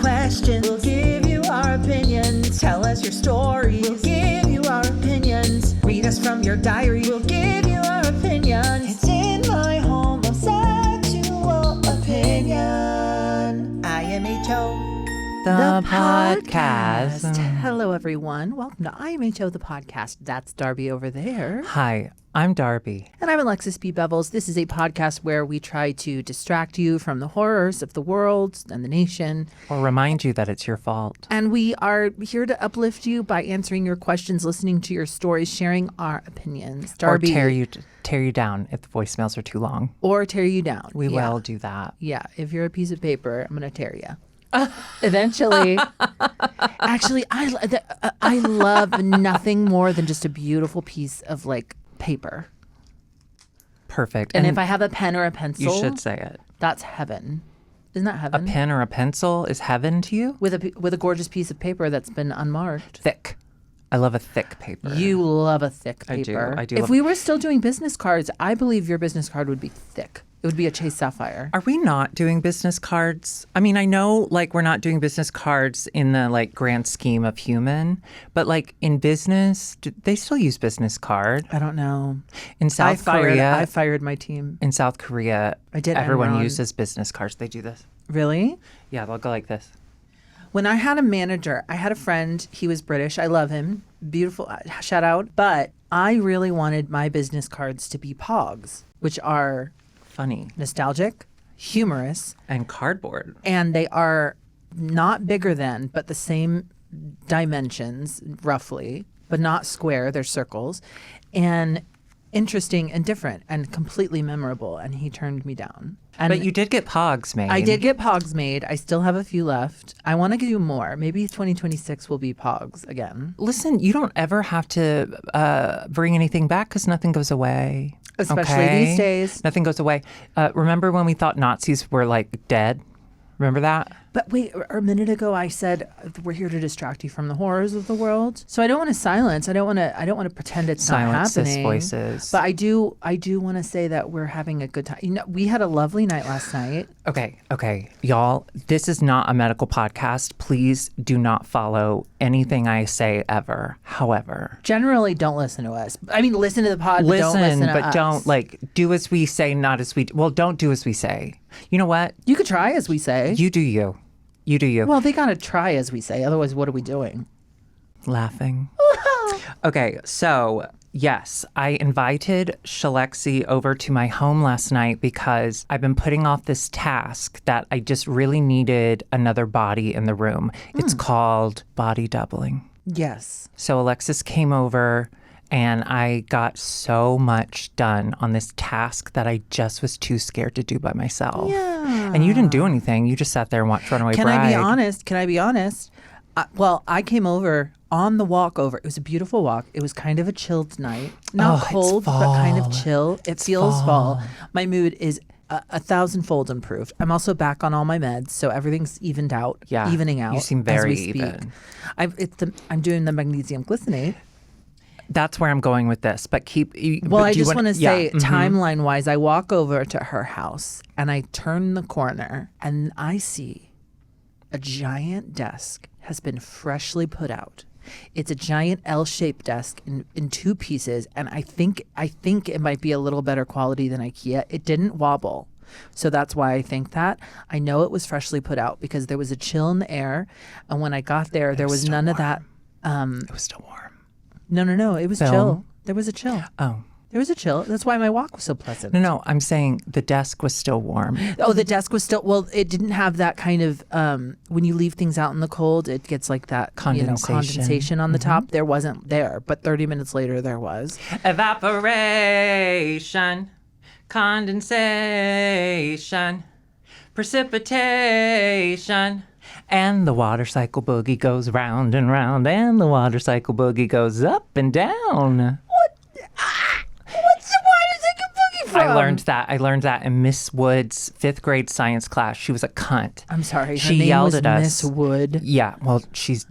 questions. We'll give you our opinions. Tell us your stories. We'll give you our opinions. Read us from your diary. We'll give you our opinions. It's in my homosexual opinion. IMHO. The podcast. Hello, everyone. Welcome to IMHO, the podcast. That's Darby over there. Hi, I'm Darby. And I'm Alexis B. Bevels. This is a podcast where we try to distract you from the horrors of the world and the nation. Or remind you that it's your fault. And we are here to uplift you by answering your questions, listening to your stories, sharing our opinions. Darby, or tear you down if the voicemails are too long. Or tear you down. We will do that. Yeah, if you're a piece of paper, I'm going to tear you. Eventually. Actually, I love nothing more than just a beautiful piece of like paper. Perfect. And if I have a pen or a pencil, you should say it. That's heaven. Isn't that heaven? A pen or a pencil is heaven to you? With a gorgeous piece of paper that's been unmarked. Thick. I love a thick paper. You love a thick paper. I do. If we were still doing business cards, I believe your business card would be thick. It would be a Chase Sapphire. Are we not doing business cards? I mean, I know like we're not doing business cards in the like grand scheme of human, but like in business, do they still use business card? I don't know. In South Korea, I fired my team. In South Korea, everyone uses business cards. They do this. Really? Yeah, they'll go like this. When I had a manager, I had a friend. He was British. I love him. Beautiful. Shout out. But I really wanted my business cards to be POGs, which are funny, nostalgic, humorous, and cardboard. And they are not bigger than, but the same dimensions, roughly, but not square. They're circles. And interesting and different and completely memorable. And he turned me down. But you did get POGs made. I did get POGs made. I still have a few left. I want to do more. Maybe 2026 will be POGs again. Listen, you don't ever have to bring anything back because nothing goes away. Especially these days. Nothing goes away. Remember when we thought Nazis were like dead? Remember that? But wait, a minute ago I said we're here to distract you from the horrors of the world. So I don't want to silence. I don't want to pretend it's not happening. Voices. But I do want to say that we're having a good time. You know, we had a lovely night last night. Okay, y'all. This is not a medical podcast. Please do not follow anything I say ever. However, generally don't listen to us. I mean, listen to the pod. But don't listen to us. Don't like do as we say, not as we. Well, don't do as we say. You know what? You could try as we say. You do you. You do you. Well, they got to try as we say. Otherwise, what are we doing? Laughing. Okay, so yes, I invited Shalexi over to my home last night because I've been putting off this task that I just really needed another body in the room. It's called body doubling. Yes. So Alexis came over and I got so much done on this task that I just was too scared to do by myself. Yeah. And you didn't do anything. You just sat there and watched Runaway Bride. Can I be honest? I came over on the walk over. It was a beautiful walk. It was kind of a chilled night. Not cold, but kind of chill. It feels fall. My mood is 1,000-fold improved. I'm also back on all my meds, so everything's evening out. You seem very even. I'm doing the magnesium glycinate. That's where I'm going with this, but I just want to say, timeline-wise, I walk over to her house, and I turn the corner, and I see a giant desk has been freshly put out. It's a giant L-shaped desk in two pieces, and I think it might be a little better quality than IKEA. It didn't wobble. So that's why I think that. I know it was freshly put out because there was a chill in the air, and when I got there, there was none of that. It was still warm. No. It was chill. There was a chill. Oh. There was a chill. That's why my walk was so pleasant. No. I'm saying the desk was still warm. Oh, the desk was still... Well, it didn't have that kind of... when you leave things out in the cold, it gets like that condensation on the top. There wasn't there. But 30 minutes later, there was. Evaporation. Condensation. Precipitation. And the water cycle boogie goes round and round, and the water cycle boogie goes up and down. What? What's the water cycle boogie from? I learned that in Miss Wood's 5th grade science class. She was a cunt. I'm sorry. She yelled at us. Miss Wood. Yeah. Well, she's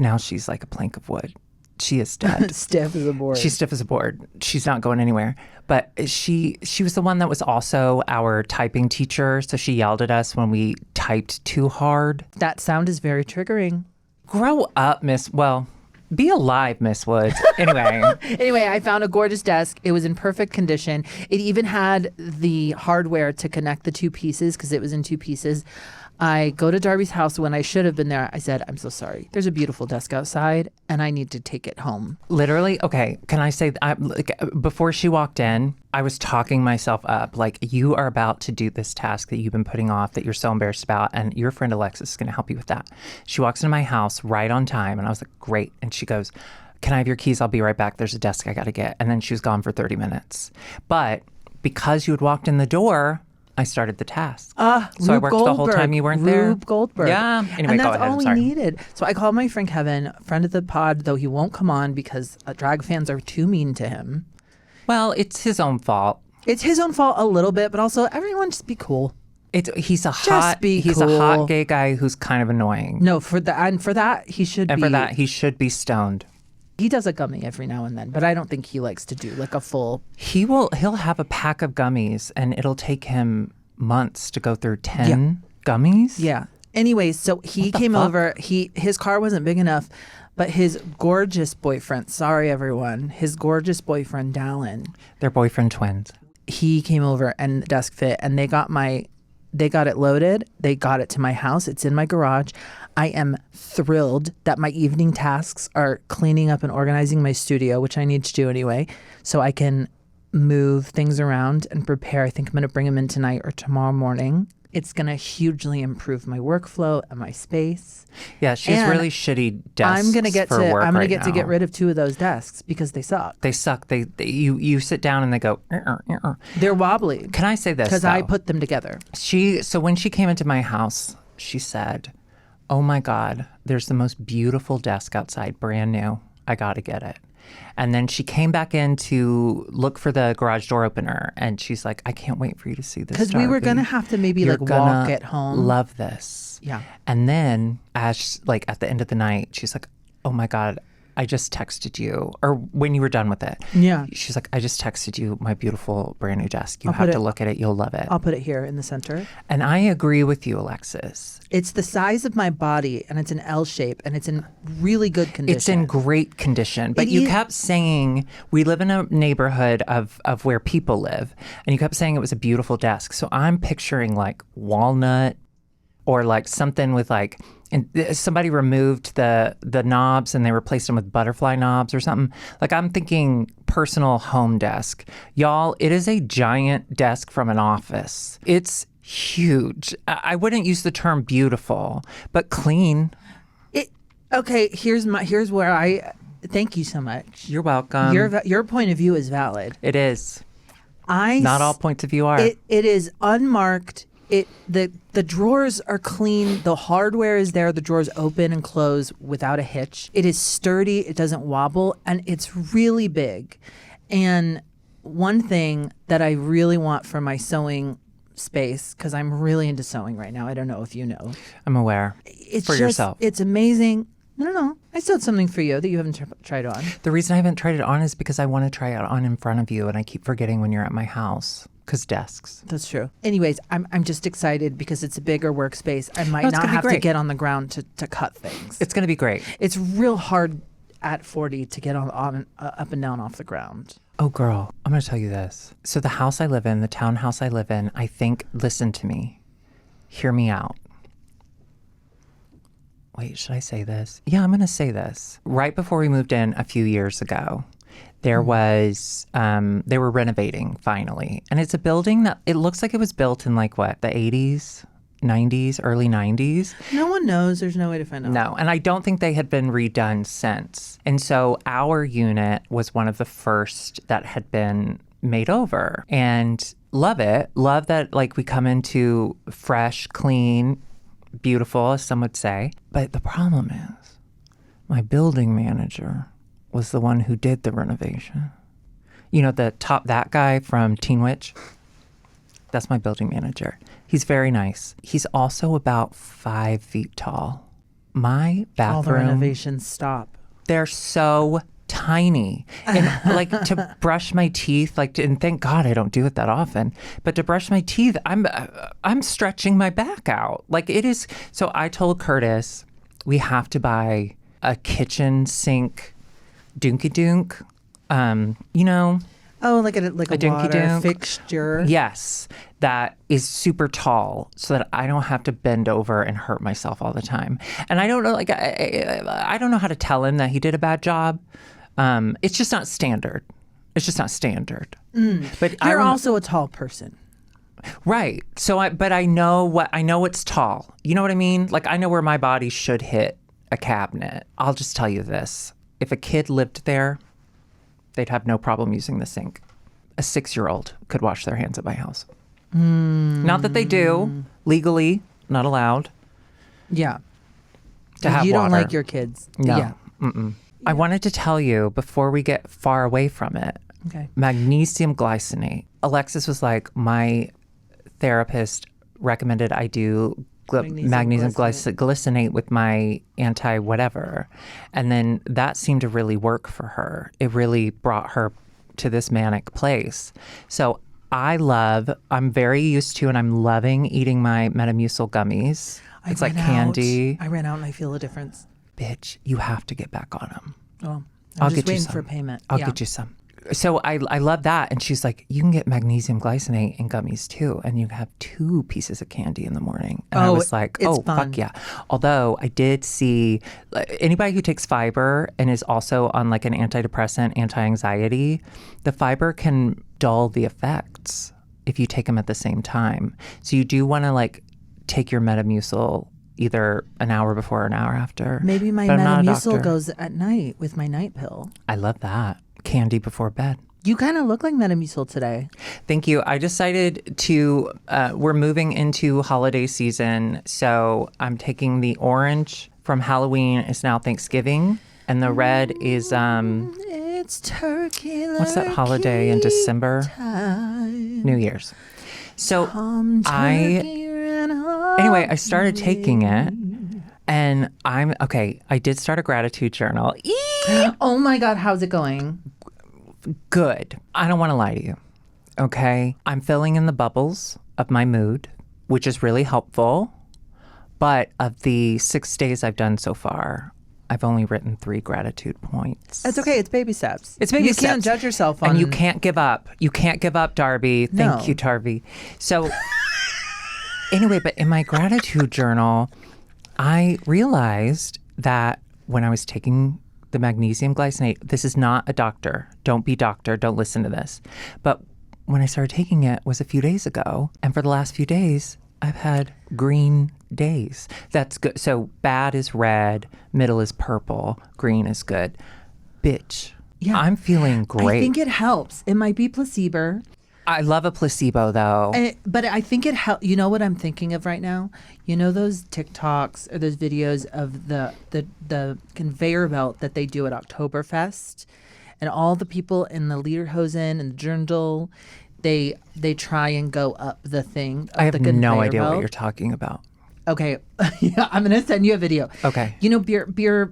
like a plank of wood. She is dead. Stiff as a board. She's stiff as a board. She's not going anywhere. But she was the one that was also our typing teacher. So she yelled at us when we typed too hard. That sound is very triggering. Grow up, Miss. Well, be alive, Miss Woods. Anyway. Anyway, I found a gorgeous desk. It was in perfect condition. It even had the hardware to connect the two pieces because it was in two pieces. I go to Darby's house when I should have been there. I said, I'm so sorry. There's a beautiful desk outside and I need to take it home. Literally, okay, can I say, before she walked in, I was talking myself up. Like, you are about to do this task that you've been putting off that you're so embarrassed about, and your friend Alexis is going to help you with that. She walks into my house right on time, and I was like, great. And she goes, can I have your keys? I'll be right back. There's a desk I got to get. And then she was gone for 30 minutes. But because you had walked in the door, I started the task. So I worked the whole time you weren't there. Rube Goldberg. Yeah. Anyway, and go that's ahead. all I'm sorry. we needed. So I called my friend Kevin, friend of the pod, though he won't come on because drag fans are too mean to him. Well, it's his own fault. It's his own fault a little bit, but also everyone just be cool. He's a hot gay guy who's kind of annoying. No, for that he should he be stoned. He does a gummy every now and then, but I don't think he likes to do like a full. He'll have a pack of gummies and it'll take him months to go through 10 gummies. Yeah. Anyways, so he came over. His car wasn't big enough, but his gorgeous boyfriend, sorry everyone, his gorgeous boyfriend Dallin. They're boyfriend twins. He came over and the desk fit and they got it loaded. They got it to my house. It's in my garage. I am thrilled that my evening tasks are cleaning up and organizing my studio, which I need to do anyway, so I can move things around and prepare. I think I'm going to bring them in tonight or tomorrow morning. It's going to hugely improve my workflow and my space. Yeah, she's really shitty desks. I'm going to get to get rid of 2 of those desks because they suck. They suck. You sit down and they go. They're wobbly. Can I say this? Because I put them together. So when she came into my house, she said, "Oh my God, there's the most beautiful desk outside, brand new. I got to get it." And then she came back in to look for the garage door opener, and she's like, "I can't wait for you to see this." Because we were gonna have to maybe walk it home. Love this. Yeah. And then at the end of the night, she's like, "Oh my God, I just texted you," or when you were done with it. Yeah. She's like, "I just texted you my beautiful brand new desk. You have to look at it. You'll love it." I'll put it here in the center. And I agree with you, Alexis. It's the size of my body, and it's an L shape, and it's in really good condition. It's in great condition. But you kept saying, we live in a neighborhood of where people live, and you kept saying it was a beautiful desk. So I'm picturing like walnut or like something with like, and somebody removed the knobs and they replaced them with butterfly knobs or something. Like, I'm thinking personal home desk. Y'all, it is a giant desk from an office. It's huge. I wouldn't use the term beautiful, but clean. Okay, here's where I thank you so much. You're welcome. Your point of view is valid. It is. Not all points of view are. It is unmarked. The drawers are clean. The hardware is there. The drawers open and close without a hitch. It is sturdy. It doesn't wobble, and it's really big. And one thing that I really want for my sewing space, because I'm really into sewing right now. I don't know if you know. I'm aware. It's for yourself. It's amazing. No. I sewed something for you that you haven't tried on. The reason I haven't tried it on is because I want to try it on in front of you, and I keep forgetting when you're at my house. Because desks. That's true. Anyways, I'm just excited because it's a bigger workspace. I might not have to get on the ground to cut things. It's going to be great. It's real hard at 40 to get on up and down off the ground. Oh, girl, I'm going to tell you this. So the house I live in, the townhouse I live in, I think, listen to me. Hear me out. Wait, should I say this? Yeah, I'm going to say this. Right before we moved in a few years ago, there was, they were renovating finally. And it's a building that, it looks like it was built in like what, the 80s, 90s, early 90s. No one knows. There's no way to find out. No, and I don't think they had been redone since. And so our unit was one of the first that had been made over. And love it. Love that like we come into fresh, clean, beautiful, as some would say. But the problem is my building manager was the one who did the renovation. You know, that guy from Teen Witch? That's my building manager. He's very nice. He's also about 5 feet tall. My bathroom... All the renovations stop. they're so tiny. And like to brush my teeth, and thank God I don't do it that often, but to brush my teeth, I'm stretching my back out. Like it is. So I told Curtis, we have to buy a kitchen sink doonky dunk. Oh, like a water fixture. Yes, that is super tall, so that I don't have to bend over and hurt myself all the time. And I don't know, I don't know how to tell him that he did a bad job. It's just not standard. It's just not standard. But you're also a tall person, right? So, I know what's tall. You know what I mean? Like I know where my body should hit a cabinet. I'll just tell you this: if a kid lived there, they'd have no problem using the sink. A 6-year-old could wash their hands at my house. Not that they do. Legally, not allowed. Yeah. To have you water. Don't like your kids. No. Yeah. Yeah. I wanted to tell you, before we get far away from it, okay. Magnesium glycinate. Alexis was like, my therapist recommended I do magnesium glycinate with my anti-whatever. And then that seemed to really work for her. It really brought her to this manic place. So I'm very used to and I'm loving eating my Metamucil gummies. It's like candy. I ran out and I feel a difference. Bitch, you have to get back on them. Oh, I'll just get you waiting some. for payment. I'll get you some. So I love that. And she's like, you can get magnesium glycinate in gummies too. And you have 2 pieces of candy in the morning. And I was like, fun. Fuck yeah. Although I did see anybody who takes fiber and is also on like an antidepressant, anti-anxiety, the fiber can dull the effects if you take them at the same time. So you do want to like take your Metamucil either an hour before or an hour after. Maybe my Metamucil goes at night with my night pill. I love that. Candy before bed. You kind of look like Metamucil today. Thank you. I decided to, we're moving into holiday season. So I'm taking the orange from Halloween is now Thanksgiving. And the red is, it's turkey. What's that holiday in December? Time. New Year's. So anyway, I started taking it. And I did start a gratitude journal. Oh my God, how's it going? Good. I don't want to lie to you. Okay. I'm filling in the bubbles of my mood, which is really helpful. But of the 6 days I've done so far, I've only written 3 gratitude points. It's okay. It's baby steps. It's baby steps. You can't judge yourself on... And you can't give up. You can't give up, Darby. Thank you, Darby. So anyway, but in my gratitude journal, I realized that when I was taking the magnesium glycinate, this is not a doctor. Don't be doctor. Don't listen to this. But when I started taking it was a few days ago. And for the last few days, I've had green days. That's good. So bad is red, middle is purple, green is good. Bitch, yeah. I'm feeling great. I think it helps. It might be placebo. I love a placebo, though. But I think it helps. You know what I'm thinking of right now? You know those TikToks or those videos of the conveyor belt that they do at Oktoberfest? And all the people in the Lederhosen and the Dirndl, they try and go up the thing. I have no idea what you're talking about. Okay. Yeah, I'm going to send you a video. Okay. You know, beer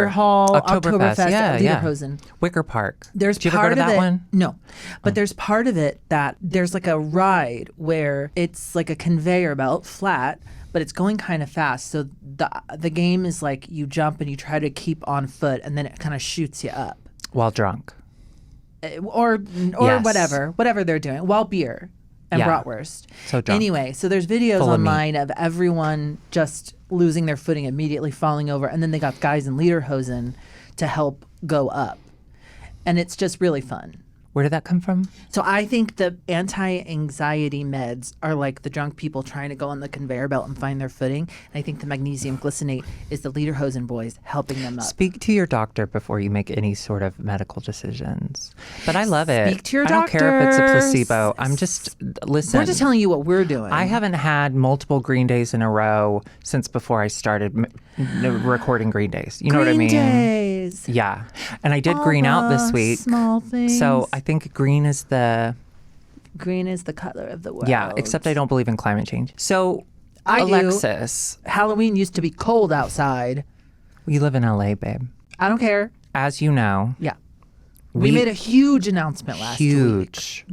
hall, Oktoberfest, yeah, Lederhosen. Wicker Park. There's Did you part ever go to of that it, one? No. But there's part of it that there's like a ride where it's like a conveyor belt, flat, but it's going kind of fast. So the game is like you jump and you try to keep on foot and then it kind of shoots you up. While drunk. Or Yes. whatever they're doing, while beer and bratwurst. So drunk. Anyway, so there's videos online of everyone just losing their footing, immediately falling over, and then they got guys in Lederhosen to help go up. And it's just really fun. Where did that come from? So I think the anti-anxiety meds are like the drunk people trying to go on the conveyor belt and find their footing. And I think the magnesium glycinate is the Lederhosen boys helping them up. Speak to your doctor before you make any sort of medical decisions. But I love it. Speak to your doctor. I don't care if it's a placebo. I'm just, listen. We're just telling you what we're doing. I haven't had multiple green days in a row since before I started recording green days. You know what I mean? Green days. Yeah. And I did green out this week. Small things. So I think green is the color of the world. Yeah, except I don't believe in climate change. So I Alexis. do. Halloween used to be cold outside. You live in LA, babe. I don't care. As you know. Yeah. We made a huge announcement last week.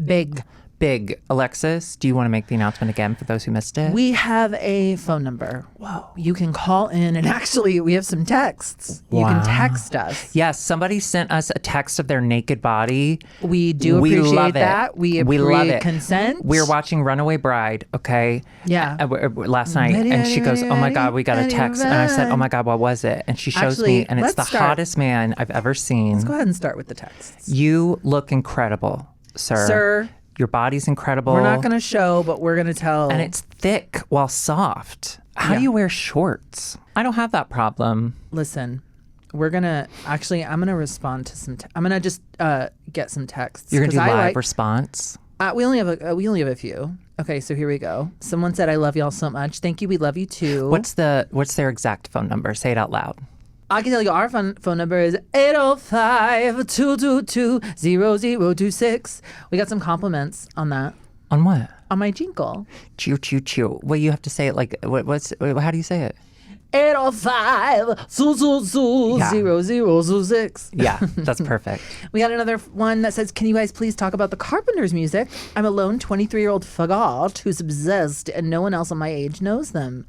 Big. Alexis, do you want to make the announcement again for those who missed it? We have a phone number. Whoa. You can call in, and actually we have some texts. You can text us. Yes, somebody sent us a text of their naked body. We do appreciate that. We love it. Consent. We were watching Runaway Bride, okay? Yeah. Last night, and she goes, oh my God, we got a text. And I said, oh my God, what was it? And she shows me, and it's the hottest man I've ever seen. Let's go ahead and start with the texts. You look incredible, sir. Your body's incredible. We're not going to show, but we're going to tell. And it's thick while soft. How do you wear shorts? I don't have that problem. Listen, we're going to, actually, I'm going to respond to some, I'm going to just get some texts. You're going to do live response? We only have a few. Okay, so here we go. Someone said, I love y'all so much. Thank you. We love you too. What's their exact phone number? Say it out loud. I can tell you our phone number is 805-222-0026. We got some compliments on that. On what? On my jingle. Choo, choo, choo. Well, you have to say it like, how do you say it? 805-0026. Yeah, that's perfect. We got another one that says, can you guys please talk about the Carpenters music? I'm a lone 23-year-old fagot who's obsessed and no one else on my age knows them.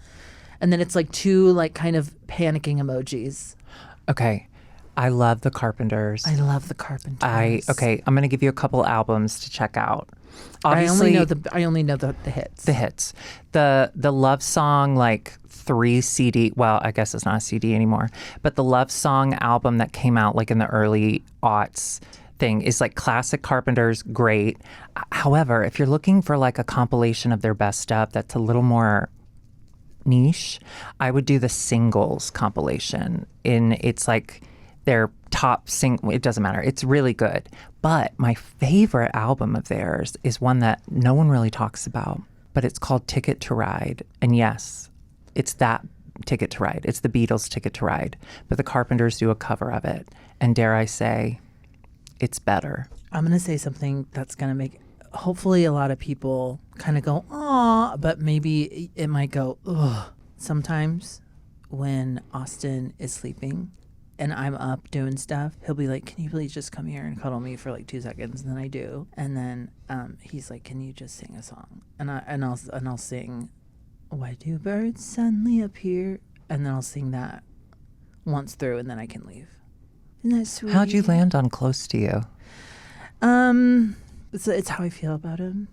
And then it's like two like kind of panicking emojis. Okay. I love the Carpenters. I love the Carpenters. I'm going to give you a couple albums to check out. Obviously, I only know the hits. The hits. The Love Song like 3 CD. Well, I guess it's not a CD anymore. But the Love Song album that came out like in the early aughts thing is like classic Carpenters, great. However, if you're looking for like a compilation of their best stuff that's a little more niche, I would do the singles compilation. It's like their top it doesn't matter. It's really good. But my favorite album of theirs is one that no one really talks about, but it's called Ticket to Ride. And yes, it's that Ticket to Ride. It's the Beatles' Ticket to Ride, but the Carpenters do a cover of it. And dare I say, it's better. I'm going to say something that's going to make hopefully a lot of people kind of go, aw, but maybe it might go, ugh. Sometimes when Austin is sleeping and I'm up doing stuff, he'll be like, can you please just come here and cuddle me for like 2 seconds? And then I do. And then he's like, can you just sing a song? And I'll sing, why do birds suddenly appear? And then I'll sing that once through and then I can leave. Isn't that sweet? How'd you land on Close to You? It's how I feel about him.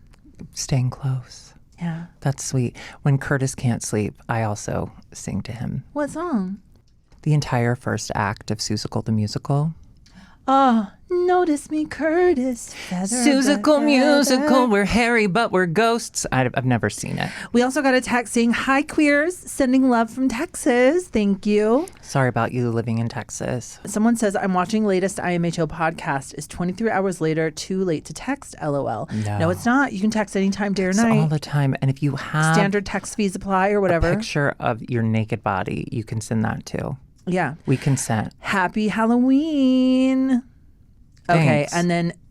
Staying close. Yeah. That's sweet. When Curtis can't sleep, I also sing to him. What song? The entire first act of Seussical the Musical. Oh, notice me, Curtis. Seussical musical. We're hairy, but we're ghosts. I've never seen it. We also got a text saying, hi, queers. Sending love from Texas. Thank you. Sorry about you living in Texas. Someone says, I'm watching latest IMHO podcast. Is 23 hours later too late to text? LOL. No, it's not. You can text anytime, day or night. All the time. And if you have standard text fees apply or whatever. A picture of your naked body, you can send that too. Yeah. We consent. Happy Halloween. Thanks. Okay.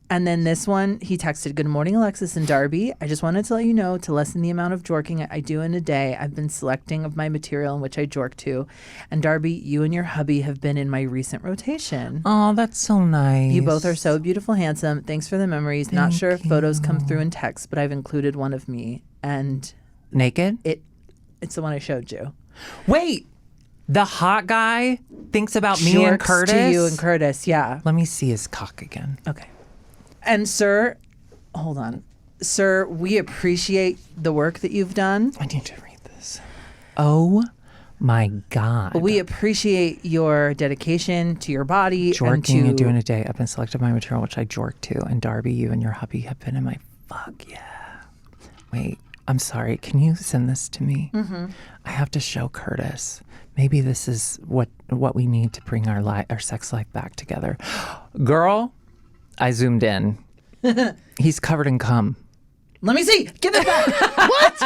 And then this one, he texted, good morning, Alexis and Darby. I just wanted to let you know, to lessen the amount of jorking I do in a day, I've been selecting of my material in which I jork to. And Darby, you and your hubby have been in my recent rotation. Oh, that's so nice. You both are so beautiful, handsome. Thanks for the memories. Not sure if photos come through in text, but I've included one of me. And naked? It's the one I showed you. Wait. The hot guy thinks about me and Curtis? To you and Curtis, yeah. Let me see his cock again. Okay. And sir, hold on. Sir, we appreciate the work that you've done. I need to read this. Oh my God. We appreciate your dedication to your body. Jorking and doing a day. I've been selected my material, which I jork to. And Darby, you and your hubby have been in my fuck yeah. Wait, I'm sorry. Can you send this to me? Mm-hmm. I have to show Curtis. Maybe this is what we need to bring our sex life back together. Girl, I zoomed in. He's covered in cum. Let me see. Give it back. What?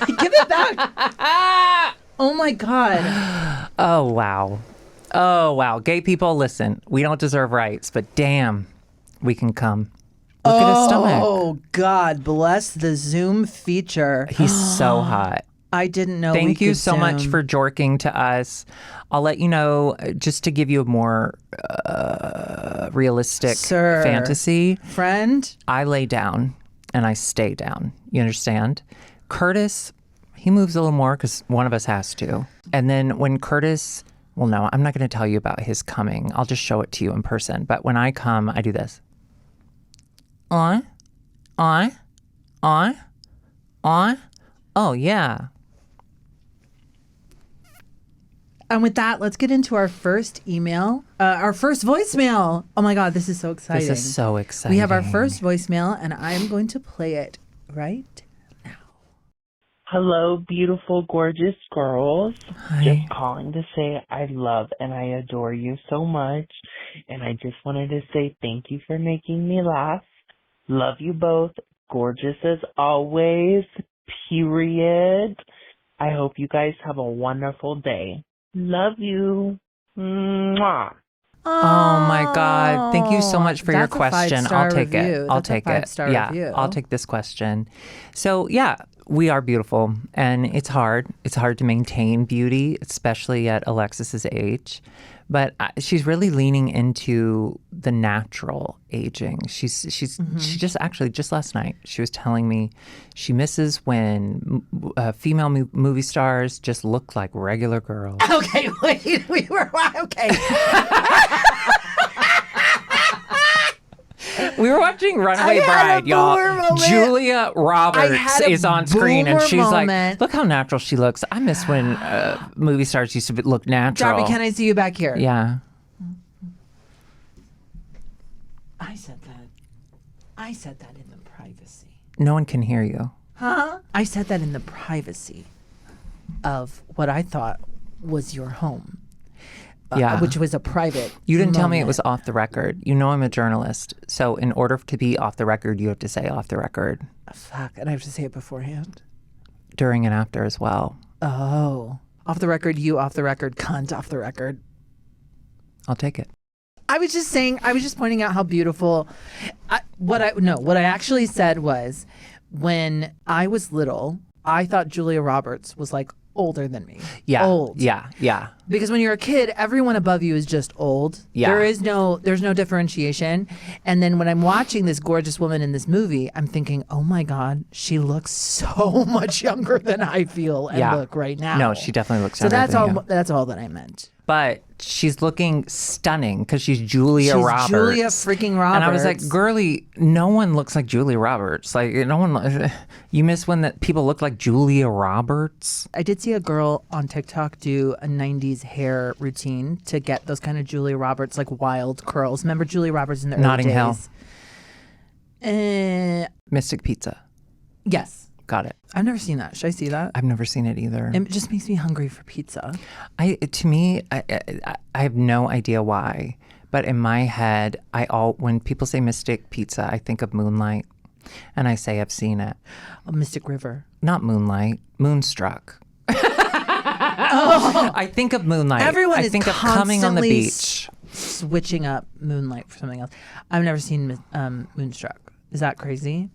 Give it back. Oh my God. Oh, wow. Oh, wow. Gay people, listen, we don't deserve rights, but damn, we can come. Look at his stomach. Oh, God bless the Zoom feature. He's so hot. I didn't know. Thank you so much for jorking to us. I'll let you know, just to give you a more realistic fantasy. Friend? I lay down and I stay down. You understand? Curtis, he moves a little more because one of us has to. And then when Curtis, well, no, I'm not going to tell you about his coming. I'll just show it to you in person. But when I come, I do this. On. Oh, yeah. And with that, let's get into our first email, our first voicemail. Oh my God, this is so exciting. This is so exciting. We have our first voicemail, and I'm going to play it right now. Hello, beautiful, gorgeous girls. Hi. Just calling to say I love and I adore you so much. And I just wanted to say thank you for making me laugh. Love you both. Gorgeous as always. Period. I hope you guys have a wonderful day. Love you. Mwah. Oh my God. Thank you so much for your question. I'll take it. I'll take it. Yeah, review. I'll take this question. So, yeah, we are beautiful and it's hard. It's hard to maintain beauty, especially at Alexis's age. But she's really leaning into the natural aging. She just last night, she was telling me she misses when female movie stars just look like regular girls. Okay, wait, we were okay. We were watching Runaway Bride, y'all. Julia Roberts is on screen, and she's like, "Look how natural she looks." I miss when movie stars used to look natural. Darby, can I see you back here? Yeah. I said that in the privacy. No one can hear you. Huh? I said that in the privacy of what I thought was your home. Yeah. Which was a private You didn't tell me it moment. was off the record. You know I'm a journalist. So in order to be off the record, you have to say off the record. Fuck, and I have to say it beforehand? During and after as well. Oh. Off the record, you off the record, cunt off the record. I'll take it. I was just pointing out how beautiful. What I actually said was, when I was little, I thought Julia Roberts was like older than me. Yeah. Old. Yeah. Because when you're a kid, everyone above you is just old. Yeah. There's no differentiation. And then when I'm watching this gorgeous woman in this movie, I'm thinking, oh my God, she looks so much younger than I feel and look right now. No, she definitely looks so younger than you. That's all that I meant. But she's looking stunning because she's Julia Roberts. Julia freaking Roberts. And I was like, girly, no one looks like Julia Roberts. Like, no one. You miss when that people look like Julia Roberts? I did see a girl on TikTok do a 90s hair routine to get those kind of Julia Roberts, like wild curls. Remember Julia Roberts in the Notting early Hill. days? Mystic Pizza. Yes. Got it. I've never seen that. Should I see that? I've never seen it either. It just makes me hungry for pizza. I have no idea why, but in my head, when people say Mystic Pizza, I think of Moonlight, and I say I've seen it. Oh, Mystic River. Not Moonlight, Moonstruck. I think of Moonlight. Everyone I is think of coming on the beach. Switching up Moonlight for something else. I've never seen Moonstruck. Is that crazy?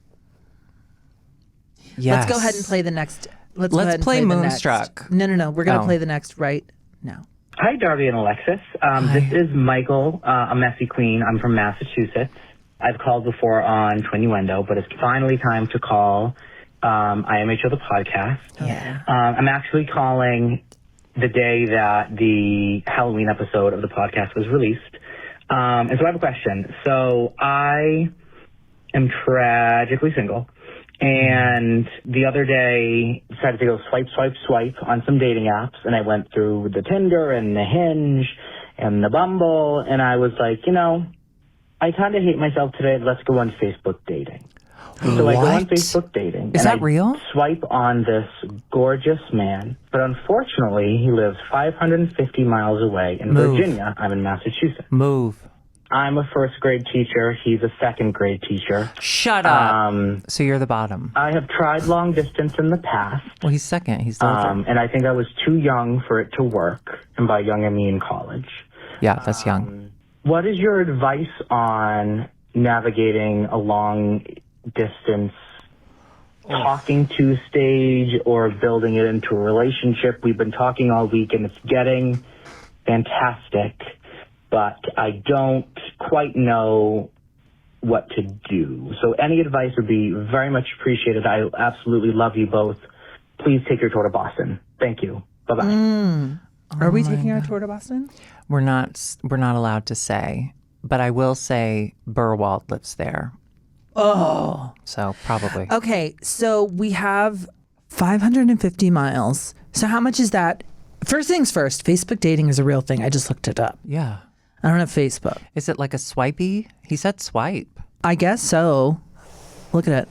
Yes. Let's go ahead and play the next. Let's play Moonstruck. No. We're going to play the next right now. Hi, Darby and Alexis. This is Michael, a messy queen. I'm from Massachusetts. I've called before on Twinnuendo, but it's finally time to call IMHO the podcast. Yeah. I'm actually calling the day that the Halloween episode of the podcast was released. And so I have a question. So I am tragically single. And the other day, decided to go swipe on some dating apps. And I went through the Tinder and the Hinge and the Bumble. And I was like, I kind of hate myself today. Let's go on Facebook dating. So I go on Facebook dating. Is that real? Swipe on this gorgeous man. But unfortunately, he lives 550 miles away in Virginia. I'm in Massachusetts. Move. I'm a first grade teacher. He's a second grade teacher. Shut up. So you're the bottom. I have tried long distance in the past. Well, he's second. He's third. And I think I was too young for it to work. And by young, I mean college. Yeah, that's young. What is your advice on navigating a long distance talking to stage or building it into a relationship. We've been talking all week and it's getting fantastic, but I don't quite know what to do. So any advice would be very much appreciated. I absolutely love you both. Please take your tour to Boston. Thank you. Bye-bye. Are we taking our tour to Boston? We're not allowed to say, but I will say Burwald lives there. Oh. So probably. Okay, so we have 550 miles. So how much is that? First things first, Facebook dating is a real thing. I just looked it up. Yeah. I don't have Facebook. Is it like a swipey? He said swipe. I guess so. Look at it.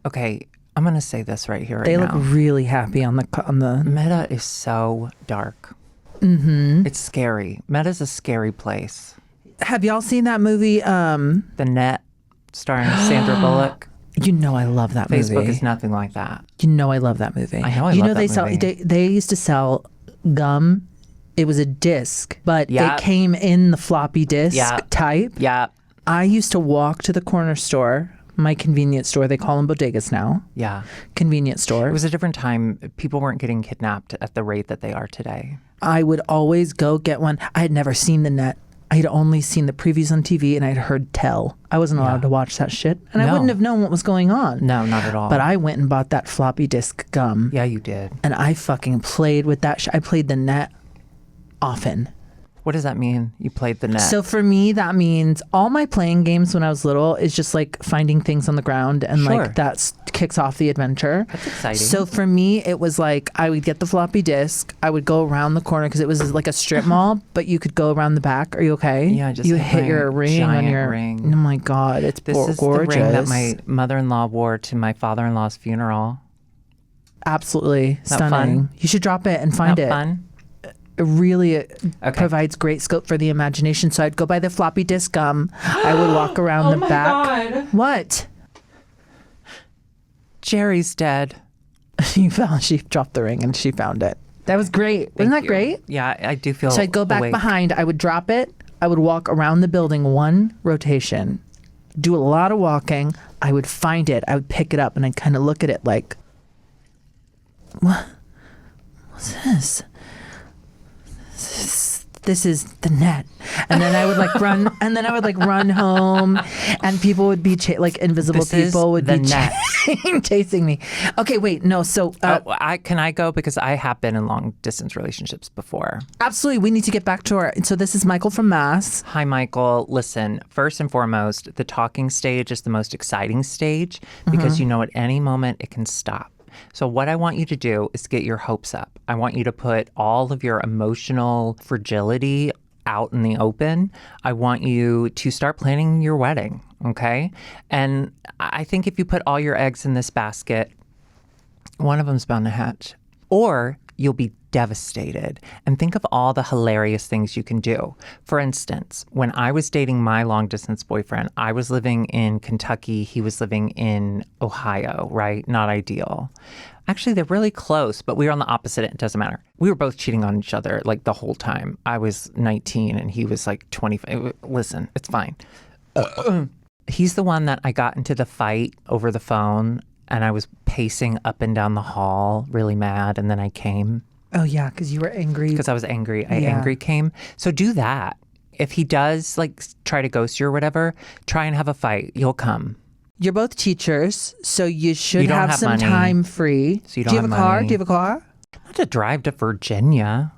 Okay, I'm going to say this right here right They now. look really happy on the Meta is so dark. Mm-hmm. It's scary. Meta's a scary place. Have y'all seen that movie? The Net, starring Sandra Bullock. You know I love that movie. Facebook is nothing like that. You know I love that movie. I know I love that movie. They used to sell gum. It was a disc, but Yep. it came in the floppy disk Yep. type. Yeah. I used to walk to the corner store, my convenience store. They call them bodegas now. Yeah. Convenience store. It was a different time. People weren't getting kidnapped at the rate that they are today. I would always go get one. I had never seen the Net. I had only seen the previews on TV and I'd heard Tell. I wasn't allowed to watch that shit. And I No. wouldn't have known what was going on. No, not at all. But I went and bought that floppy disk gum. Yeah, you did. And I fucking played with that. I played the Net often. What does that mean? You played the Net. So for me, that means all my playing games when I was little is just like finding things on the ground and Sure. like that kicks off the adventure. That's exciting. So for me, it was like I would get the floppy disk. I would go around the corner because it was like a strip mall, but you could go around the back. Are you okay? Yeah, just you a hit your ring on giant your ring. Oh my god, it's This is gorgeous. the ring that my mother-in-law wore to my father-in-law's funeral. Absolutely Not stunning. fun? You should drop it and find Not it. fun? It really Okay. provides great scope for the imagination. So I'd go buy the floppy disk gum. I would walk around the back. God. What? Jerry's dead. She dropped the ring and she found it. That was great. Wasn't that you. great? Yeah, I do feel So I'd go back awake. behind. I would drop it. I would walk around the building one rotation, do a lot of walking. I would find it. I would pick it up and I'd kind of look at it like, what's this? This is the Net. And then I would like run, and then I would like run home, and people would be like invisible This is people would the be Net. chasing me. Okay, wait, no. So Can I go? Because I have been in long distance relationships before. absolutely, we need to get back to our. So this is Michael from Mass. Hi, Michael. Listen, first and foremost, the talking stage is the most exciting stage because you know at any moment it can stop. So what I want you to do is get your hopes up. I want you to put all of your emotional fragility out in the open. I want you to start planning your wedding, okay? And I think if you put all your eggs in this basket, one of them's bound to hatch. Or you'll be devastated. And think of all the hilarious things you can do. For instance, when I was dating my long distance boyfriend, I was living in Kentucky. He was living in Ohio, right? Not ideal. Actually, they're really close, but we were on the opposite end. It doesn't matter. We were both cheating on each other like the whole time. I was 19 and he was like 25. Listen, it's fine. He's the one that I got into the fight over the phone and I was pacing up and down the hall really mad, and then I came. Oh yeah, because you were angry. Because I was angry. I Yeah. angry came. So do that. If he does like try to ghost you or whatever, try and have a fight. You'll come. You're both teachers, so you should You don't have have some money, time free. so you Do you don't have a have car? money. Do you have a car? Not to drive to Virginia.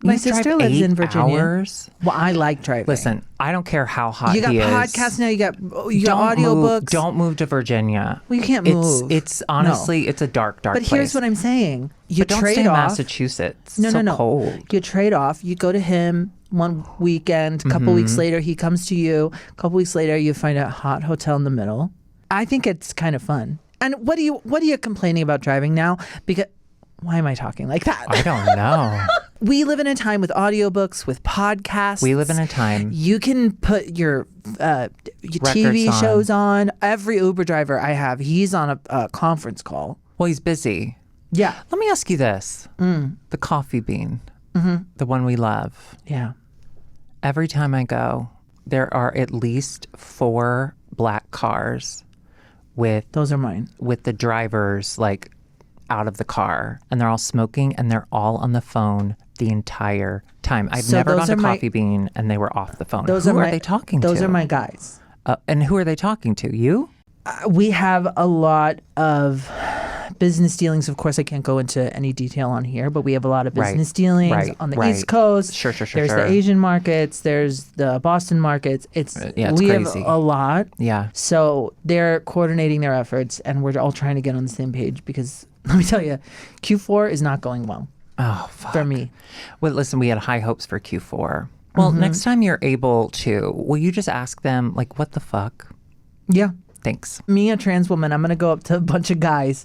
My You drive sister lives 8 in Virginia. hours. Well, I like driving. Listen, I don't care how hot you got he is. podcasts now. You got Don't audiobooks. Don't move to Virginia. Well, you can't move. It's honestly, it's a dark But place. here's what I'm saying. You But don't trade stay in off. Massachusetts. No, It's so no. cold. You trade off. You go to him one weekend. A couple weeks later, he comes to you. A couple weeks later, you find a hot hotel in the middle. I think it's kind of fun. And what are you complaining about driving now? Because why am I talking like that? I don't know. We live in a time with audiobooks, with podcasts. We live in a time. You can put your TV on. shows on. Every Uber driver I have, he's on a conference call. Well, he's busy. Yeah. Let me ask you this. The coffee bean, the one we love. Yeah. Every time I go, there are at least 4 black cars with Those are mine. with the drivers like out of the car, and they're all smoking, and they're all on the phone the entire time. I've So never those gone to are my- Coffee Bean, and they were off the phone. Those Who are are they talking to? Those are my guys. And who are they talking to? You? We have a lot of business dealings. Of course, I can't go into any detail on here, but we have a lot of business dealings on the East Coast. Sure. There's the Asian markets. There's the Boston markets. It's crazy. have a lot. Yeah. So they're coordinating their efforts, and we're all trying to get on the same page because let me tell you, Q4 is not going well. Oh, fuck. For me. Well, listen, we had high hopes for Q4. Well, next time you're able to, will you just ask them, like, what the fuck? Yeah. Thanks. Me, a trans woman, I'm going to go up to a bunch of guys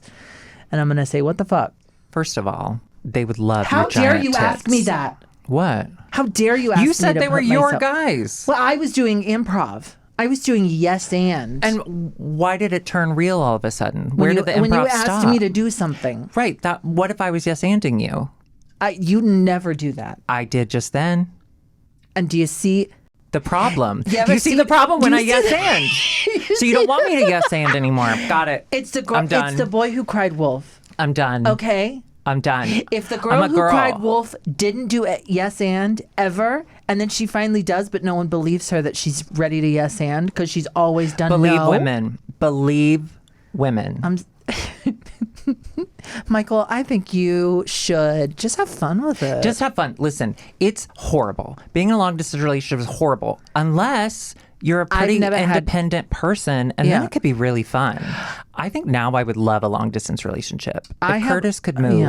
and I'm going to say, what the fuck? First of all, they would love How your dare giant you tits. ask me that? What? How dare you ask me You said to they were put your myself- guys. Well, I was doing improv. I was doing yes and. And why did it turn real all of a sudden? Where did the improv when you asked stop? me to do something. Right. What if I was yes-anding you? You never do that. I did just then. And do you see The problem. You ever You see see- the problem when do I you see yes-and. So you don't want me to yes-and anymore. Got it. it's the girl? I'm done. It's the boy who cried wolf. I'm done. Okay. I'm done. If the I'm girl a who girl. cried wolf didn't do it yes and ever, and then she finally does, but no one believes her that she's ready to yes and because she's always done Believe no. women. Believe women. Michael, I think you should just have fun with it. Just have fun. Listen, it's horrible. Being in a long distance relationship is horrible unless you're a pretty never had- independent person, and then Yeah. it could be really fun. I think now I would love a long distance relationship. If Curtis could move,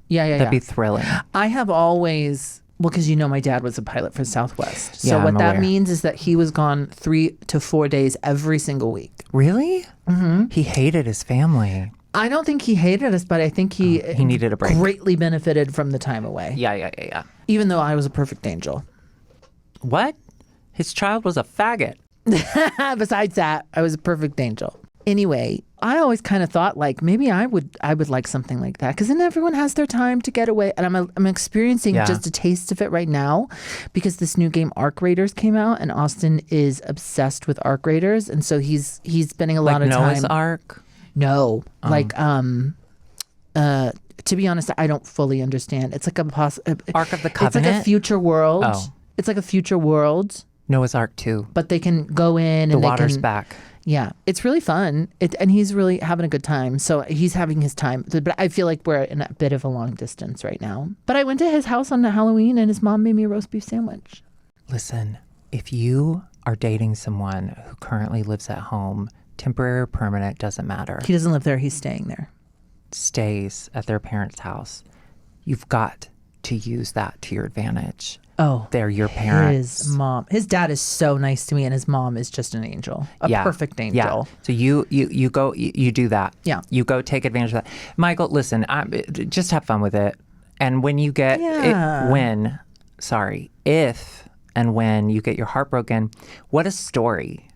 Yeah. that'd be thrilling. I have always, well, because you know my dad was a pilot for Southwest. So Yeah, what I'm that aware. means is that he was gone 3 to 4 days every single week. Really? Mm-hmm. He hated his family. I don't think he hated us, but I think he needed a break. Greatly benefited from the time away. Yeah. Even though I was a perfect angel. What? His child was a faggot. Besides that, I was a perfect angel. Anyway, I always kind of thought like maybe I would like something like that because then everyone has their time to get away, and I'm experiencing just a taste of it right now because this new game Arc Raiders came out, and Austin is obsessed with Arc Raiders, and so he's spending a lot of Noah's time. Ark? No, to be honest, I don't fully understand. It's like Ark of the It's like a Covenant? future world. Oh. It's like a future world, Noah's Ark 2. but they can go in The and they water's can. back. Yeah, it's really fun. And he's really having a good time. So he's having his time. But I feel like we're in a bit of a long distance right now. But I went to his house on Halloween and his mom made me a roast beef sandwich. Listen, if you are dating someone who currently lives at home, temporary or permanent, doesn't matter, He doesn't live there. He's staying there. stays at their parents' house, you've got to use that to your advantage. Oh, They're your parents. His dad is so nice to me, and his mom is just an angel, a perfect angel. Yeah. So you go, you do that. Yeah. You go take advantage of that. Michael, listen, just have fun with it. And when you get, if and when you get your heart broken, what a story.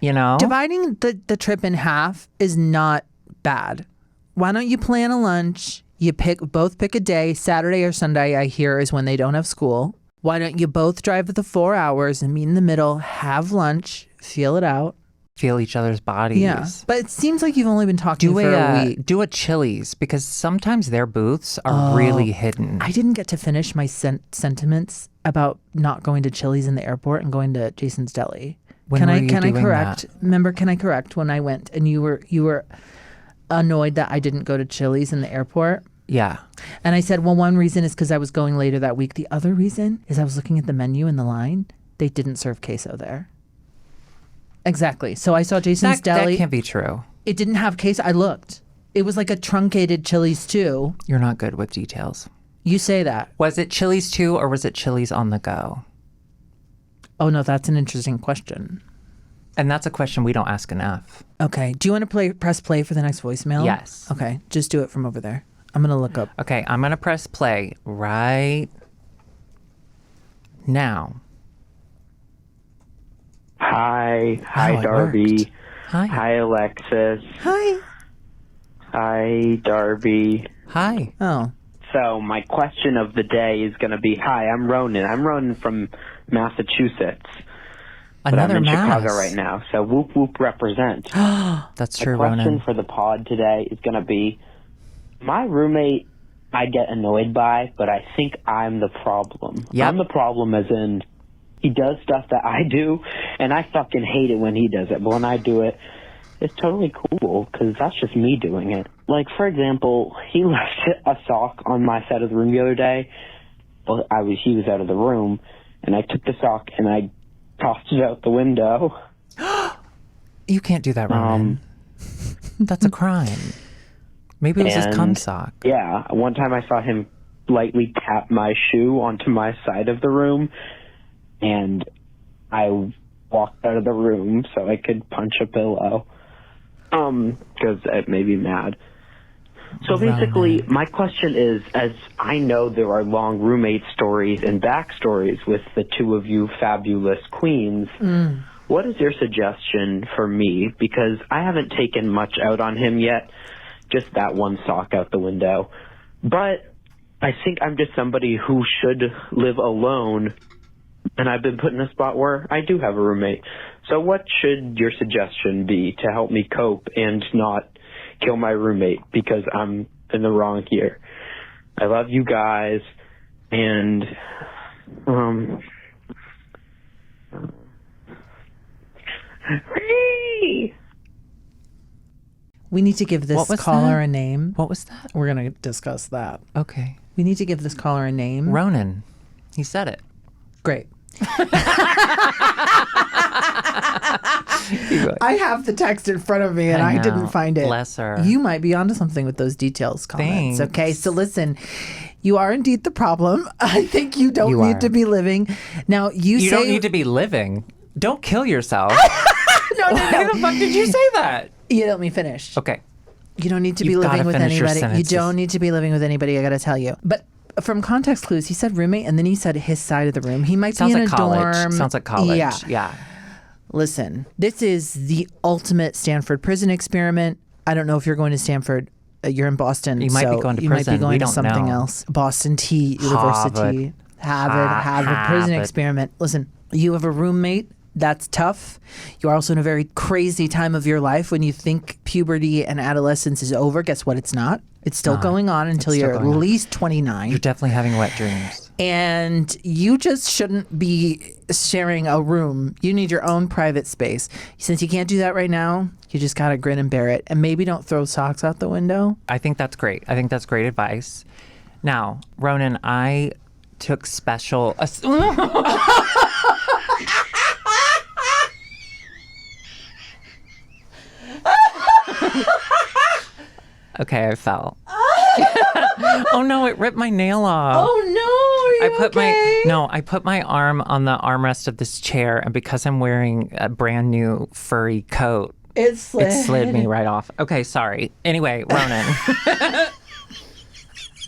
You know? Dividing the trip in half is not bad. Why don't you plan a lunch? You both pick a day. Saturday or Sunday, I hear, is when they don't have school. Why don't you both drive the 4 hours and meet in the middle, have lunch, feel it out? Feel each other's bodies. Yeah. But it seems like you've only been talking for a week. Do a Chili's, because sometimes their booths are really hidden. I didn't get to finish my sentiments about not going to Chili's in the airport and going to Jason's Deli. When were you can I doing correct? that? Remember, can I correct when I went and you were annoyed that I didn't go to Chili's in the airport? Yeah. And I said, well, one reason is because I was going later that week. The other reason is I was looking at the menu in the line. They didn't serve queso there. Exactly. So I saw Jason's Deli. That can't be true. It didn't have queso. I looked. It was like a truncated Chili's too. You're not good with details. You say that. Was it Chili's 2 or was it Chili's on the go? Oh, no, that's an interesting question. And that's a question we don't ask enough. Okay. Do you want to press play for the next voicemail? Yes. Okay. Just do it from over there. I'm going to look up. Okay, I'm going to press play right now. Hi. Oh, Hi, it Darby. worked. Hi. Hi, Alexis. Hi. Hi, Darby. Hi. Oh. So my question of the day is going to be, hi, I'm Ronan. I'm Ronan from Massachusetts. but Another I'm in mass. Chicago right now, so whoop whoop represent. That's true, The question Ronan. for the pod today is going to be, my roommate I get annoyed by, but I think I'm the problem. Yep. I'm the problem as in he does stuff that I do, and I fucking hate it when he does it, but when I do it, it's totally cool, because that's just me doing it. Like, for example, he left a sock on my side of the room the other day. Well, he was out of the room, and I took the sock and I tossed it out the window. You can't do that, Ronan. That's a crime. Maybe it was his cum sock. Yeah, one time I saw him lightly tap my shoe onto my side of the room, and I walked out of the room so I could punch a pillow, because it made me mad. So basically, my question is, as I know there are long roommate stories and backstories with the two of you fabulous queens, what is your suggestion for me? Because I haven't taken much out on him yet, just that one sock out the window. But I think I'm just somebody who should live alone, and I've been put in a spot where I do have a roommate. So what should your suggestion be to help me cope and not kill my roommate because I'm in the wrong here? I love you guys, and We need to give this caller a name. What was that? We're going to discuss that. Okay. We need to give this caller a name. Ronan. He said it. Great. I have the text in front of me and I didn't find it. Bless her. You might be onto something with those details comments. Thanks. Okay, so listen, you are indeed the problem. I think you don't need to be living. Now, you don't need to be living. Don't kill yourself. No. Why the fuck did you say that? You let me finish. Okay. You don't need to be living with anybody. You don't need need to be living with anybody, I got to tell you. But from context clues, he said roommate and then he said his side of the room. He might be in a dorm. Sounds like college. Yeah. Listen, this is the ultimate Stanford prison experiment. I don't know if you're going to Stanford. You're in Boston. You might be going to you prison. might be going We to don't something know. else. Boston T University. Harvard prison experiment. Listen, you have a roommate. That's tough. You are also in a very crazy time of your life when you think puberty and adolescence is over. Guess what? It's not. It's still going on until you're at least 29. You're definitely having wet dreams. And you just shouldn't be sharing a room. You need your own private space. Since you can't do that right now, you just got to grin and bear it. And maybe don't throw socks out the window. I think that's great. I think that's great advice. Now, Ronan, I took special... Okay, I fell. Oh no, it ripped my nail off. Oh no, are you okay? I put my arm on the armrest of this chair, and because I'm wearing a brand new furry coat, it slid me right off. Okay, sorry. Anyway, Ronan.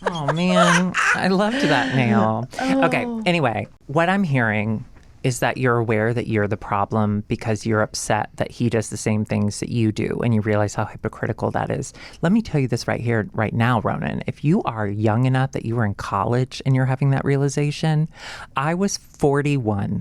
Oh man, I loved that nail. Okay, anyway, what I'm hearing is that you're aware that you're the problem because you're upset that he does the same things that you do, and you realize how hypocritical that is. Let me tell you this right here, right now, Ronan. If you are young enough that you were in college and you're having that realization, I was 41,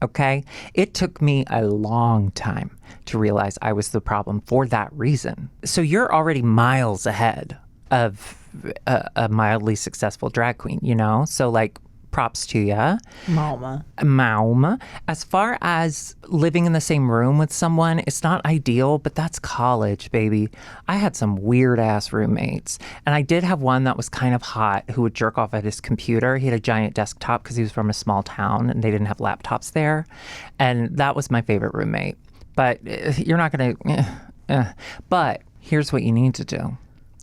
okay? It took me a long time to realize I was the problem for that reason. So you're already miles ahead of a mildly successful drag queen, you know? So like, props to ya. Mauma. As far as living in the same room with someone, it's not ideal, but that's college, baby. I had some weird ass roommates, and I did have one that was kind of hot who would jerk off at his computer. He had a giant desktop because he was from a small town and they didn't have laptops there. And that was my favorite roommate. But you're not going to... But here's what you need to do.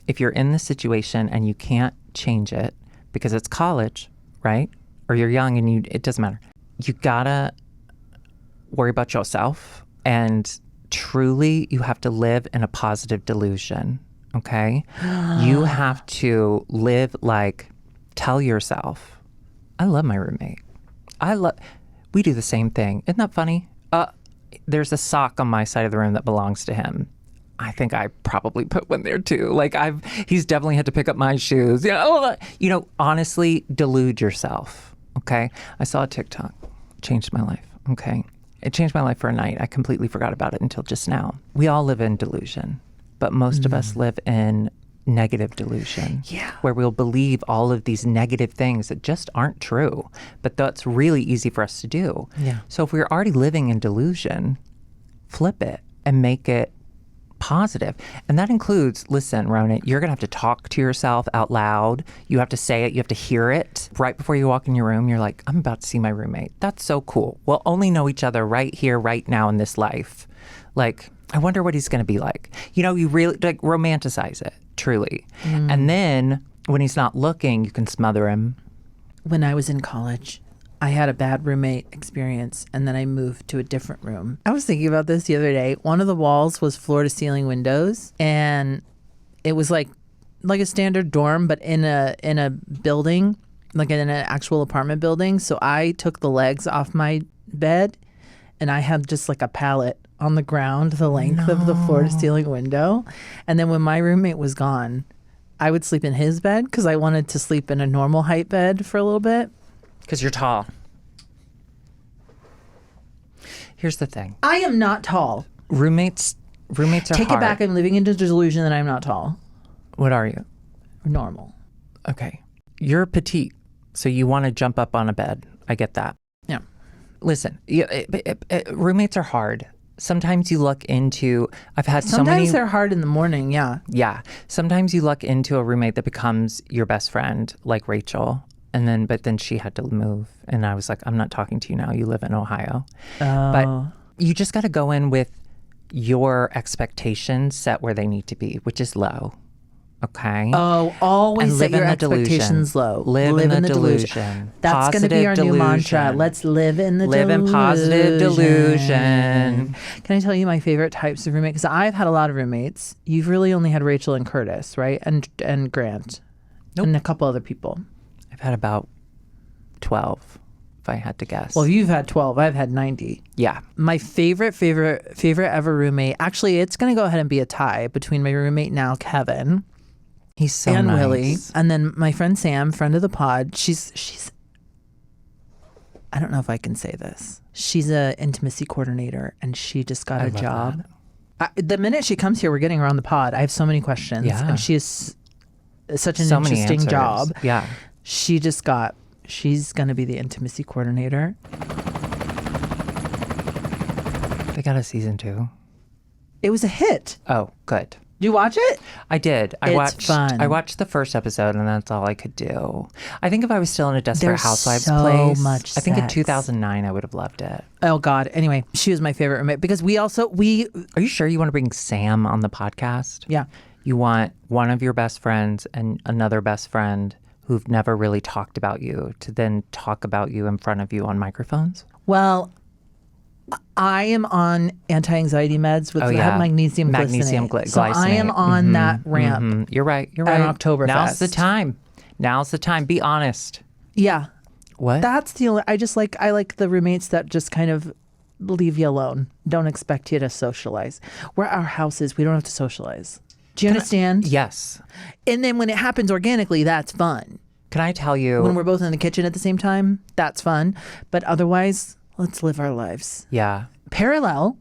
If you're in this situation and you can't change it because it's college, right? Or you're young and it doesn't matter. You gotta worry about yourself, and truly you have to live in a positive delusion, okay? You have to live like, tell yourself, I love my roommate. We do the same thing. Isn't that funny? There's a sock on my side of the room that belongs to him. I think I probably put one there too. Like he's definitely had to pick up my shoes. Honestly, delude yourself. Okay. I saw a TikTok, changed my life. Okay. It changed my life for a night. I completely forgot about it until just now. We all live in delusion, but most of us live in negative delusion. Yeah. Where we'll believe all of these negative things that just aren't true. But that's really easy for us to do. Yeah. So if we're already living in delusion, flip it and make it positive. And that includes, listen, Ronan, you're going to have to talk to yourself out loud. You have to say it. You have to hear it. Right before you walk in your room, you're like, I'm about to see my roommate. That's so cool. We'll only know each other right here, right now in this life. Like, I wonder what he's going to be like. You know, you really like romanticize it, truly. And then when he's not looking, you can smother him. When I was in college, I had a bad roommate experience, and then I moved to a different room. I was thinking about this the other day. One of the walls was floor to ceiling windows, and it was like a standard dorm, but in a building, like in an actual apartment building. So I took the legs off my bed, and I had just like a pallet on the ground, the length of the floor to ceiling window. And then when my roommate was gone, I would sleep in his bed because I wanted to sleep in a normal height bed for a little bit. Because you're tall. Here's the thing. I am not tall. Roommates are Take hard. it back. I'm living into delusion that I'm not tall. What are you? Normal. Okay. You're petite, so you want to jump up on a bed. I get that. Yeah. Listen, roommates are hard. Sometimes you luck into, I've had so many. Sometimes they're hard in the morning, yeah. Yeah. Sometimes you luck into a roommate that becomes your best friend, like Rachel. But then she had to move. And I was like, I'm not talking to you now. You live in Ohio. But you just got to go in with your expectations set where they need to be, which is low. Okay? Oh, always set your expectations low. Live in the delusion. That's going to be our new mantra. Let's live in the delusion. Live in positive delusion. Can I tell you my favorite types of roommates? Because I've had a lot of roommates. You've really only had Rachel and Curtis, right? And Grant. Nope. And a couple other people. I've had about 12, if I had to guess. Well, you've had 12. I've had 90. Yeah. My favorite ever roommate. Actually, it's going to go ahead and be a tie between my roommate now, Kevin. He's so and nice. Willie. And then my friend Sam, friend of the pod. She's I don't know if I can say this. She's an intimacy coordinator, and she just got a job. The minute she comes here, we're getting her on the pod. I have so many questions. Yeah. And she is such an interesting job. Yeah. She's going to be the intimacy coordinator. They got a season 2. It was a hit. Oh, good. Did you watch it? I did. It's fun. I watched the first episode, and that's all I could do. I think if I was still in a Desperate There's Housewives so place, much I think in sex. 2009 I would have loved it. Oh, God. Anyway, she was my favorite roommate because we Are you sure you want to bring Sam on the podcast? Yeah. You want one of your best friends and another best friend who've never really talked about you to then talk about you in front of you on microphones? Well, I am on anti-anxiety meds with magnesium glycinate. So I am on that ramp. You're right. On Oktoberfest. Now's the time. Be honest. Yeah. What? That's the only. I like the roommates that just kind of leave you alone. Don't expect you to socialize. Where our house is, we don't have to socialize. Do you understand? Yes. And then when it happens organically, that's fun. Can I tell you? When we're both in the kitchen at the same time, that's fun. But otherwise, let's live our lives. Yeah. Parallel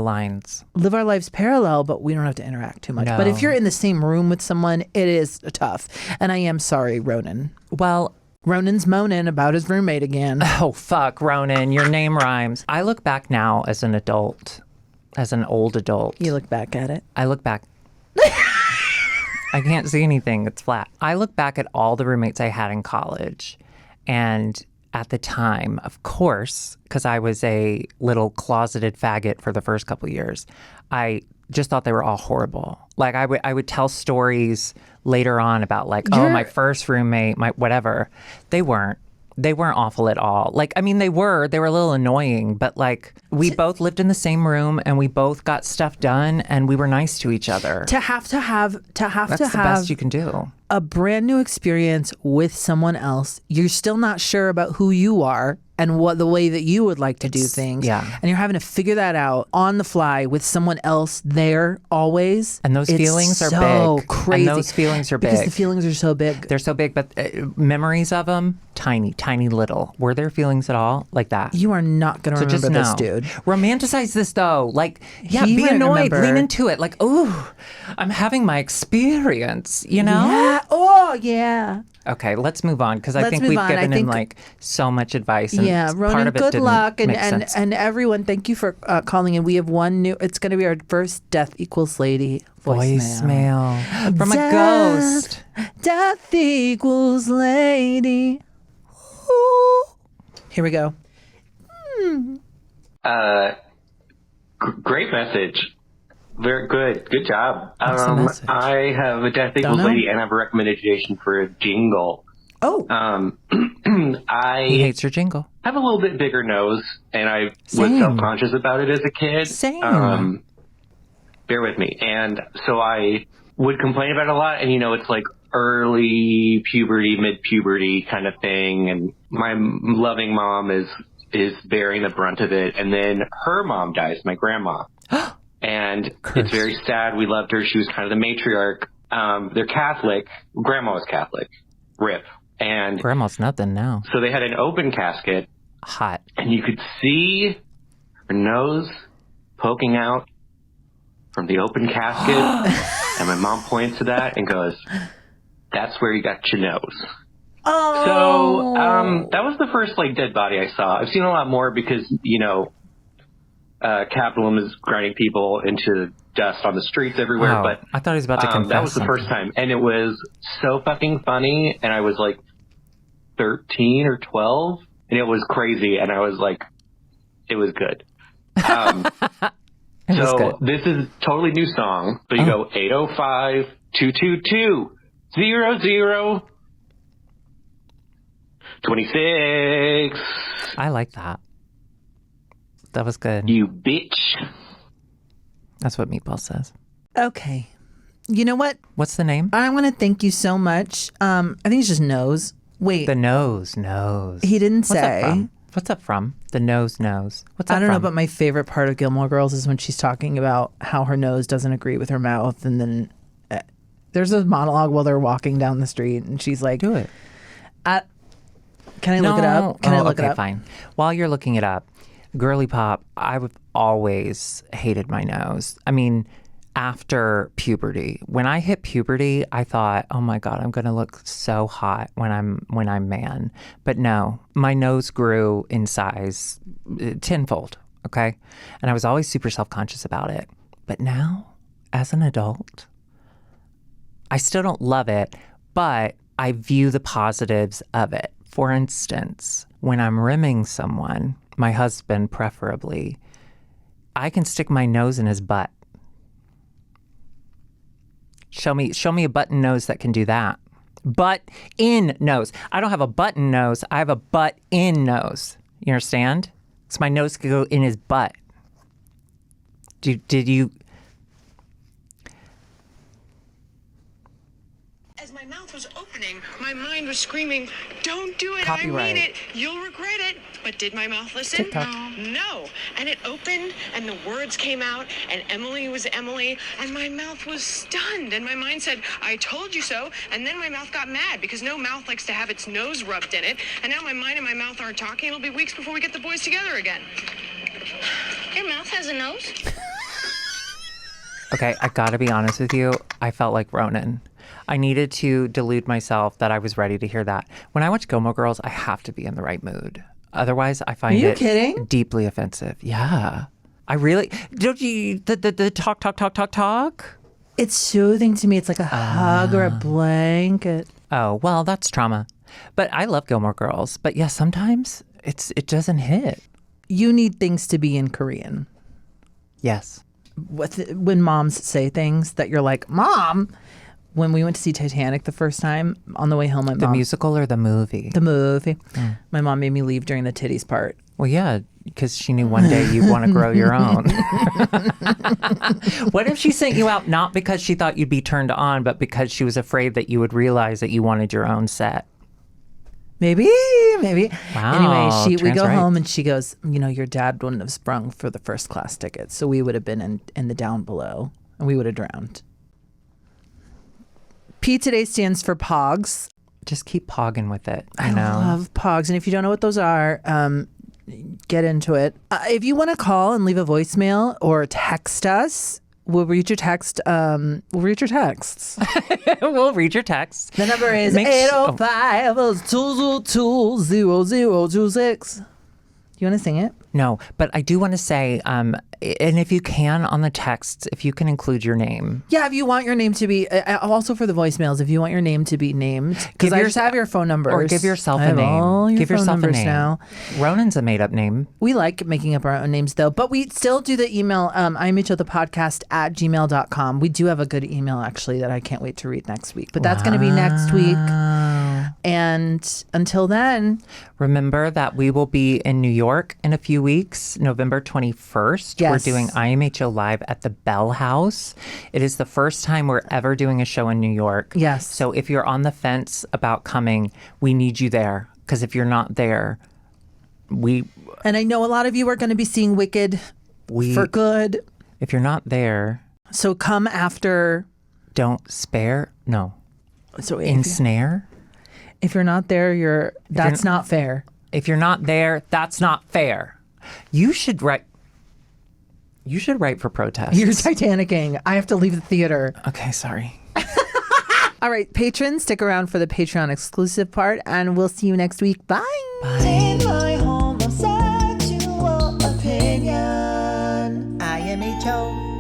lines. Live our lives parallel, but we don't have to interact too much. No. But if you're in the same room with someone, it is tough. And I am sorry, Ronan. Well, Ronan's moaning about his roommate again. Oh, fuck, Ronan. Your name rhymes. I look back now as an adult, as an old adult. You look back at it. I look back. I can't see anything. It's flat. I look back at all the roommates I had in college. And at the time, of course, because I was a little closeted faggot for the first couple of years, I just thought they were all horrible. Like I would tell stories later on about my first roommate, my whatever. They weren't awful at all. Like, I mean, they were a little annoying, but like we both lived in the same room and we both got stuff done and we were nice to each other. That's the best you can do. a brand new experience with someone else. You're still not sure about who you are and what the way that you would like to do things. Yeah. And you're having to figure that out on the fly with someone else there always. And those feelings are so big. Crazy. And those feelings are big. Because the feelings are so big. They're so big, but memories of them, tiny, tiny little. Were there feelings at all like that? You are not going to remember this, know. dude. Romanticize this, though. Like, yeah, He be might annoyed. remember. Lean into it. Like, ooh, I'm having my experience, you know? Yeah. Oh, yeah. Okay, let's move on because I Let's think move we've on. given I him think- like so much advice. And Yeah, part Ronan, of it good didn't luck. make sense. And everyone, thank you for calling in. We have one new, it's going to be our first Death Equals Lady voicemail. From a Death, ghost. Death Equals Lady. Ooh. Here we go. Great message. Very good. Good job. What's the message? I have a Death Equals know. Lady and I have a recommendation for a jingle. Oh. I He hates your jingle. have a little bit bigger nose and I was Same. self-conscious about it as a kid. Same. Bear with me. And so I would complain about it a lot. And, you know, it's like early puberty, mid-puberty kind of thing. And my loving mom is bearing the brunt of it. And then her mom dies, my grandma. And it's very sad. We loved her. She was kind of the matriarch. They're Catholic. Grandma was Catholic. RIP. And Grandma's nothing now. so they had an open casket. Hot. And you could see her nose poking out from the open casket. And my mom points to that and goes, "That's where you got your nose." Oh. So that was the first like dead body I saw. I've seen a lot more because, you know, capitalism is grinding people into dust on the streets everywhere. Wow. But I thought he was about to confess that was the something. first time. And it was so fucking funny. And I was like 13 or 12. And it was crazy. And I was like, it was good. It was So good. this is totally new song. So you go 805-222-0026. I like that. That was good. You bitch. That's what Meatball says. Okay. You know what? What's the name? I want to thank you so much. I think it's just nose. Wait. The nose. He didn't What's that say. from? What's that from? The nose. What's that I don't know, from? but my favorite part of Gilmore Girls is when she's talking about how her nose doesn't agree with her mouth, and then there's a monologue while they're walking down the street, and she's like, Do it. Can I look it up? Can I look it up? Fine. While you're looking it up, girly pop, I've always hated my nose. I mean, after puberty, when I hit puberty, I thought, oh my God, I'm going to look so hot when I'm man. But no, my nose grew in size tenfold. Okay. And I was always super self-conscious about it. But now, as an adult, I still don't love it, but I view the positives of it. For instance, when I'm rimming someone, my husband preferably, I can stick my nose in his butt. Show me a button nose that can do that. Butt in nose. I don't have a button nose. I have a butt in nose. You understand? So my nose could go in his butt. Did you? As my mouth was opening, my mind was screaming, "Don't do it, Copyright. I mean it, you'll regret it." But did my mouth listen? TikTok. No. And it opened, and the words came out, and Emily was Emily, and my mouth was stunned, and my mind said, "I told you so," and then my mouth got mad, because no mouth likes to have its nose rubbed in it, and now my mind and my mouth aren't talking. It'll be weeks before we get the boys together again. Your mouth has a nose? Okay, I gotta be honest with you. I felt like Ronan. I needed to delude myself that I was ready to hear that. When I watch Gilmore Girls, I have to be in the right mood. Otherwise, I find you it kidding? deeply offensive. Yeah. I really, don't you, the talk. It's soothing to me. It's like a hug or a blanket. Oh, well, that's trauma. But I love Gilmore Girls. But yeah, sometimes it doesn't hit. You need things to be in Korean. Yes. When moms say things that you're like, Mom. When we went to see Titanic the first time, on the way home, my mom... The musical or the movie? The movie. My mom made me leave during the titties part. Well, yeah. because she knew one day you'd want to grow your own. What if she sent you out not because she thought you'd be turned on, but because she was afraid that you would realize that you wanted your own set? Maybe. Wow, Anyway, we go home and she goes, your dad wouldn't have sprung for the first class ticket, so we would have been in the down below, and we would have drowned. P today stands for POGs. Just keep pogging with it. I love POGs, and if you don't know what those are, get into it. If you want to call and leave a voicemail or text us, we'll read your text. We'll read your texts. We'll read your text. The number is 805-222-0026. You want to sing it? No, but I do want to say, and if you can on the texts, if you can include your name. Yeah, if you want your name to be, also for the voicemails, if you want your name to be named, because I just have your phone numbers. Or give yourself a name. Give yourself a name. Now. Ronan's a made up name. We like making up our own names though, but we still do the email, IMHOthePodcast@gmail.com. We do have a good email actually that I can't wait to read next week, but that's going to be next week. And until then, remember that we will be in New York in a few weeks, November 21st. Yes. We're doing IMHO Live at the Bell House. It is the first time we're ever doing a show in New York. Yes. So if you're on the fence about coming, we need you there. Because if you're not there, And I know a lot of you are going to be seeing Wicked for good. If you're not there. So come after. Don't spare. No. So ensnare. If you're not there, that's not fair. If you're not there, that's not fair. You should write for protests. You're Titanicing. I have to leave the theater. Okay, sorry. All right, patrons, stick around for the Patreon exclusive part, and we'll see you next week. Bye. Bye. My homosexual opinion. IMHO.